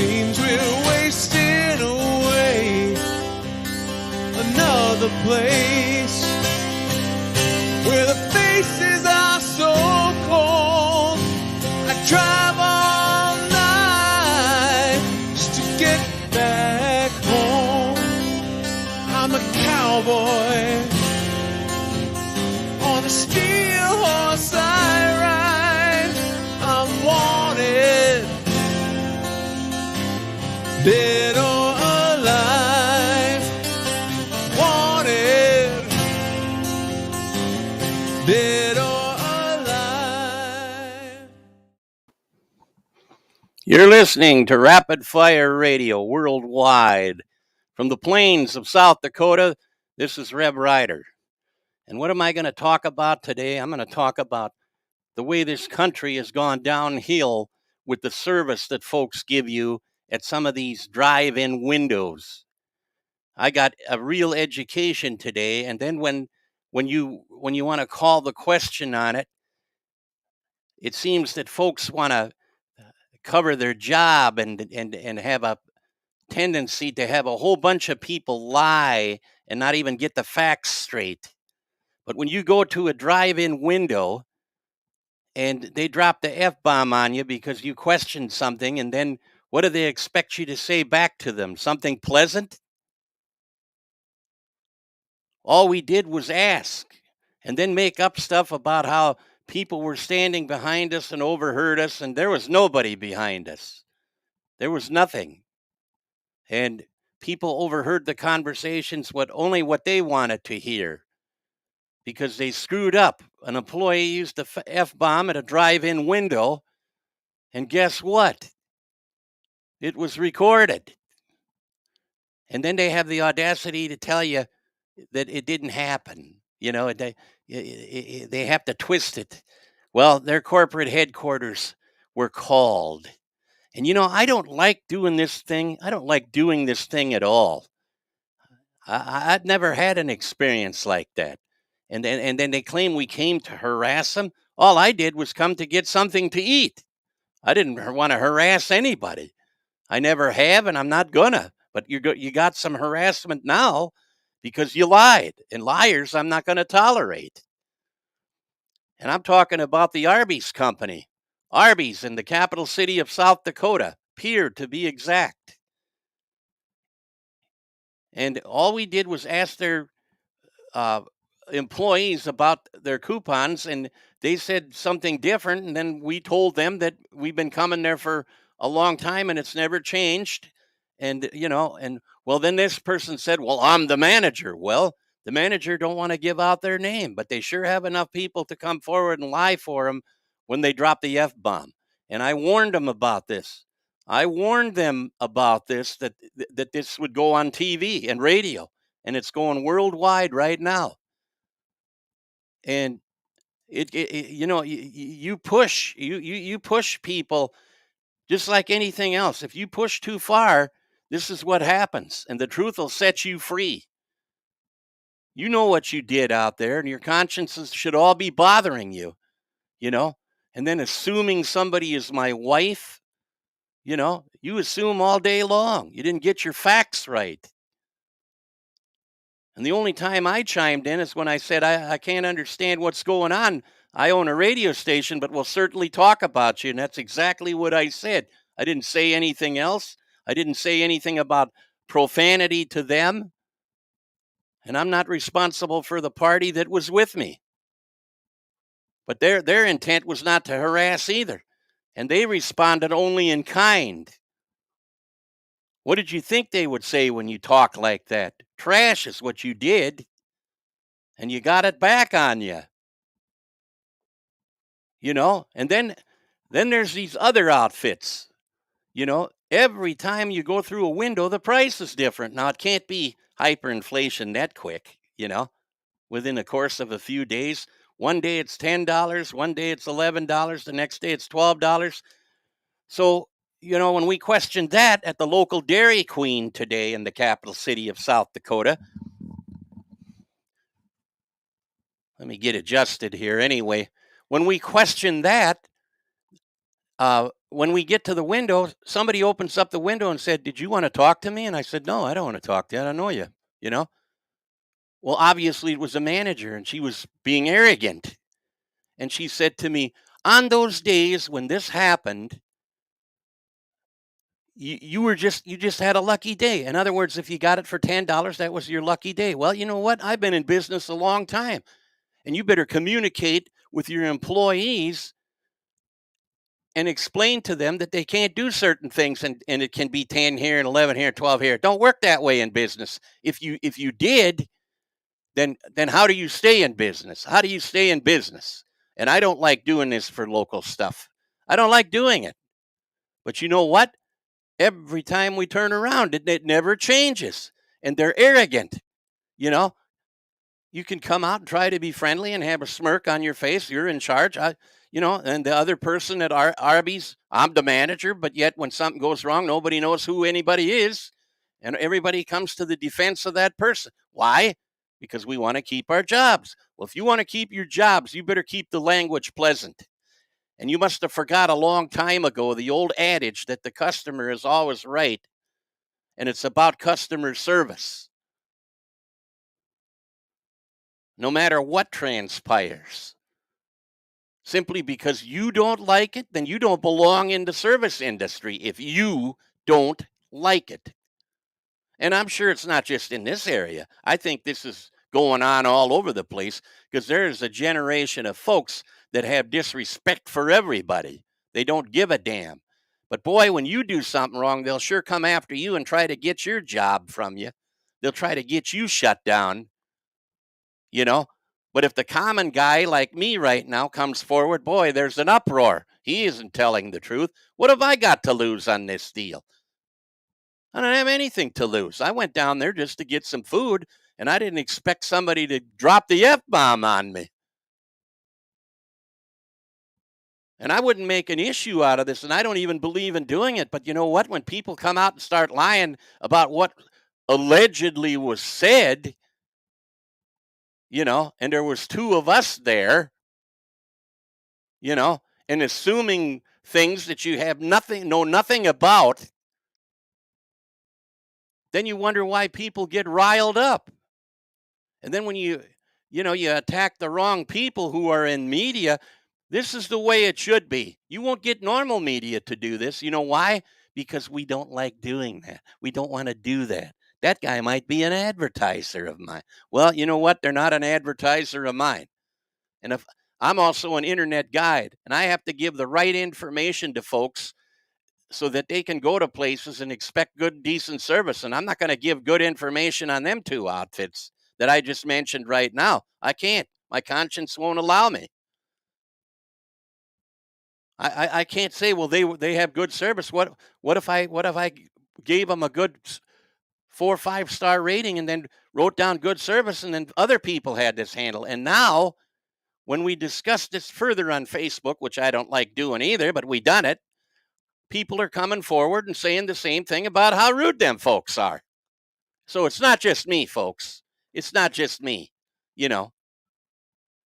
seems we're wasting away. Another place where the faces are so cold. I drive all night just to get back home. I'm a cowboy on a steel horse I ride. I'm wanted, dead or alive. Wanted, dead or alive. You're listening to Rapid Fire Radio worldwide. From the plains of South Dakota, this is Reb Rider. And what am I going to talk about today? I'm going to talk about the way this country has gone downhill with the service that folks give you at some of these drive-in windows. I got a real education today, and then when you want to call the question on it, it seems that folks want to cover their job and have a tendency to have a whole bunch of people lie and not even get the facts straight. But when you go to a drive-in window and they drop the F-bomb on you because you questioned something, and then what do they expect you to say back to them? Something pleasant? All we did was ask and then make up stuff about how people were standing behind us and overheard us, and there was nobody behind us. There was nothing. And people overheard the conversations only what they wanted to hear because they screwed up. An employee used the F-bomb at a drive-in window, and guess what? It was recorded. And then they have the audacity to tell you that it didn't happen. You know, they have to twist it. Well, their corporate headquarters were called. And, I don't like doing this thing. I don't like doing this thing at all. I've never had an experience like that. And then they claim we came to harass them. All I did was come to get something to eat. I didn't want to harass anybody. I never have, and I'm not gonna. But you got some harassment now because you lied. And liars I'm not going to tolerate. And I'm talking about the Arby's company. Arby's in the capital city of South Dakota, Pierre to be exact. And all we did was ask their employees about their coupons, and they said something different. And then we told them that we've been coming there for a long time and it's never changed. And, well, then this person said, well, I'm the manager. Well, the manager don't want to give out their name, but they sure have enough people to come forward and lie for them when they drop the F-bomb. And I warned them about this. I warned them about this, that this would go on TV and radio, and it's going worldwide right now. And you push people just like anything else. If you push too far, this is what happens, and the truth will set you free. You know what you did out there, and your consciences should all be bothering you, and then assuming somebody is my wife, you assume all day long. You didn't get your facts right. And the only time I chimed in is when I said, I can't understand what's going on. I own a radio station, but we'll certainly talk about you. And that's exactly what I said. I didn't say anything else. I didn't say anything about profanity to them. And I'm not responsible for the party that was with me. But their intent was not to harass either. And they responded only in kind. What did you think they would say when you talk like that? Trash is what you did. And you got it back on you. And then there's these other outfits. Every time you go through a window, the price is different. Now, it can't be hyperinflation that quick, within the course of a few days. One day it's $10, one day it's $11, the next day it's $12. So, when we questioned that at the local Dairy Queen today in the capital city of South Dakota, let me get adjusted here anyway. When we questioned that, when we get to the window, somebody opens up the window and said, "Did you want to talk to me?" And I said, "No, I don't want to talk to you. I don't know you." You know. Well, obviously it was a manager, and she was being arrogant. And she said to me, "On those days when this happened, you just had a lucky day. In other words, if you got it for $10, that was your lucky day." Well, you know what? I've been in business a long time, and you better communicate with your employees and explain to them that they can't do certain things, and it can be 10 here and 11 here, 12 here. It don't work that way in business. If you did, then how do you stay in business? How do you stay in business? And I don't like doing this for local stuff. I don't like doing it. But you know what? Every time we turn around, it never changes. And they're arrogant. You know, you can come out and try to be friendly and have a smirk on your face. You're in charge. And the other person at Arby's, I'm the manager, but yet when something goes wrong, nobody knows who anybody is. And everybody comes to the defense of that person. Why? Because we want to keep our jobs. Well, if you want to keep your jobs, you better keep the language pleasant. And you must have forgot a long time ago the old adage that the customer is always right. And it's about customer service. No matter what transpires. Simply because you don't like it, then you don't belong in the service industry if you don't like it. And I'm sure it's not just in this area. I think this is going on all over the place because there's a generation of folks that have disrespect for everybody. They don't give a damn. But boy, when you do something wrong, they'll sure come after you and try to get your job from you. They'll try to get you shut down, you know. But if the common guy like me right now comes forward, boy, there's an uproar. He isn't telling the truth. What have I got to lose on this deal? I don't have anything to lose. I went down there just to get some food, and I didn't expect somebody to drop the F-bomb on me. And I wouldn't make an issue out of this, and I don't even believe in doing it. But you know what? When people come out and start lying about what allegedly was said, and there was two of us there, and assuming things that you know nothing about, then you wonder why people get riled up. And then when you attack the wrong people who are in media, this is the way it should be. You won't get normal media to do this. You know why? Because we don't like doing that. We don't want to do that. That guy might be an advertiser of mine. Well, you know what? They're not an advertiser of mine. And if I'm also an internet guide, and I have to give the right information to folks so that they can go to places and expect good, decent service. And I'm not going to give good information on them two outfits that I just mentioned right now. I can't. My conscience won't allow me. I can't say, well, they have good service. What if I gave them a good 4 or 5 star rating and then wrote down good service, and then other people had this handle? And now when we discuss this further on Facebook, which I don't like doing either, but we done it, people are coming forward and saying the same thing about how rude them folks are. So it's not just me, folks. It's not just me, you know.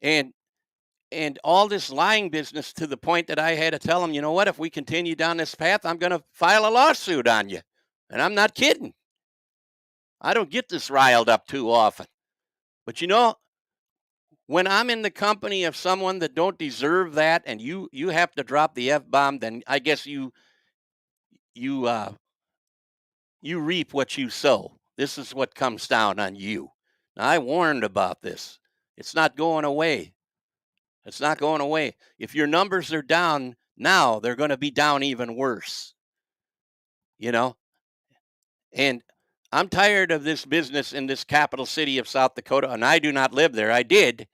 And all this lying business to the point that I had to tell them, you know what, if we continue down this path, I'm going to file a lawsuit on you. And I'm not kidding. I don't get this riled up too often. But when I'm in the company of someone that don't deserve that, and you have to drop the F-bomb, then I guess you reap what you sow. This is what comes down on you. Now, I warned about this. It's not going away. It's not going away. If your numbers are down now, they're going to be down even worse. And I'm tired of this business in this capital city of South Dakota, and I do not live there. I did,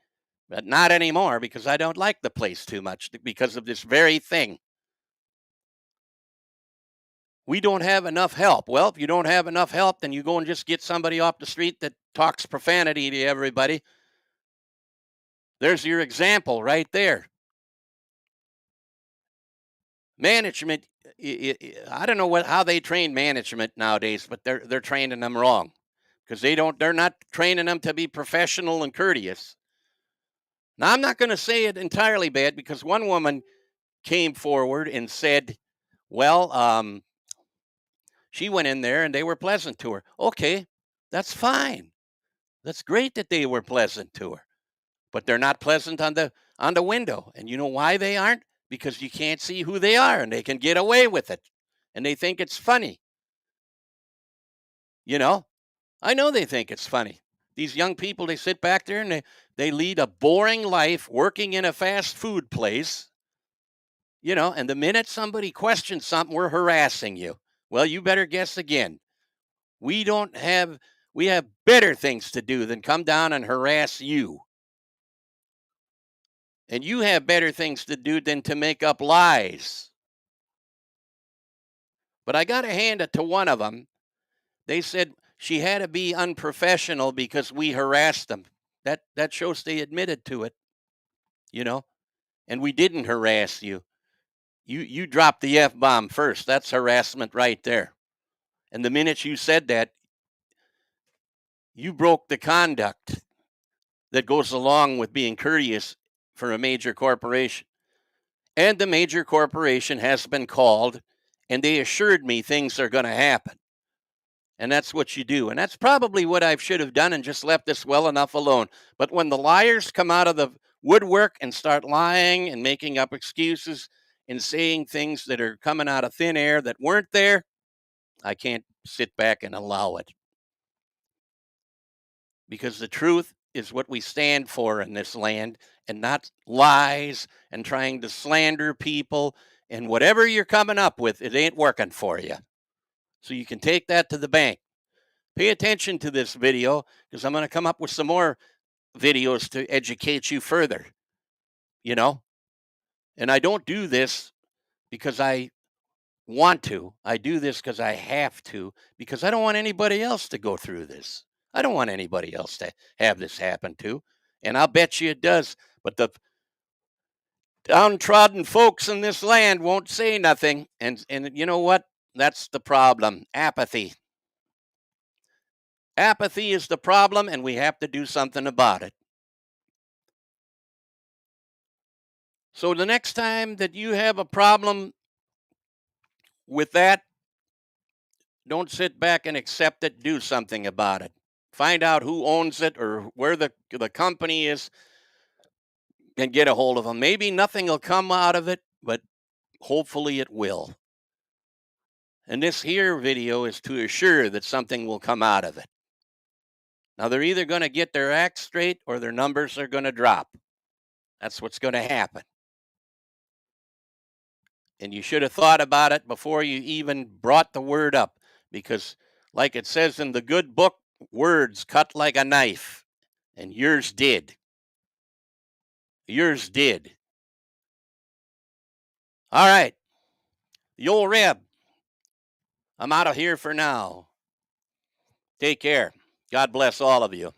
but not anymore because I don't like the place too much because of this very thing. We don't have enough help. Well, if you don't have enough help, then you go and just get somebody off the street that talks profanity to everybody. There's your example right there. Management, I don't know how they train management nowadays, but they're training them wrong because they're not training them to be professional and courteous. Now, I'm not going to say it entirely bad because one woman came forward and said Well, she went in there and they were pleasant to her. Okay, that's fine. That's great that they were pleasant to her. But they're not pleasant on the window. And you know why they aren't? Because you can't see who they are and they can get away with it. And they think it's funny. You know? I know they think it's funny. These young people, they sit back there and they lead a boring life working in a fast food place, and the minute somebody questions something, we're harassing you. Well, you better guess again. We don't have we have better things to do than come down and harass you. And you have better things to do than to make up lies. But I got to hand it to one of them. They said she had to be unprofessional because we harassed them. That shows they admitted to it, you know. And we didn't harass you. You dropped the F-bomb first. That's harassment right there. And the minute you said that, you broke the conduct that goes along with being courteous for a major corporation. And the major corporation has been called, and they assured me things are going to happen. And that's what you do. And that's probably what I should have done and just left this well enough alone. But when the liars come out of the woodwork and start lying and making up excuses and saying things that are coming out of thin air that weren't there, I can't sit back and allow it. Because the truth is what we stand for in this land, and not lies and trying to slander people. And whatever you're coming up with, it ain't working for you. So you can take that to the bank. Pay attention to this video because I'm going to come up with some more videos to educate you further, And I don't do this because I want to. I do this because I have to, because I don't want anybody else to go through this. I don't want anybody else to have this happen to. And I'll bet you it does. But the downtrodden folks in this land won't say nothing. And you know what? That's the problem. Apathy. Apathy is the problem, and we have to do something about it. So the next time that you have a problem with that, don't sit back and accept it. Do something about it. Find out who owns it or where the company is and get a hold of them. Maybe nothing will come out of it, but hopefully it will. And this here video is to assure that something will come out of it. Now, they're either going to get their act straight or their numbers are going to drop. That's what's going to happen. And you should have thought about it before you even brought the word up, because like it says in the good book, words cut like a knife, and yours did. Yours did. All right. The old Reb. I'm out of here for now. Take care. God bless all of you.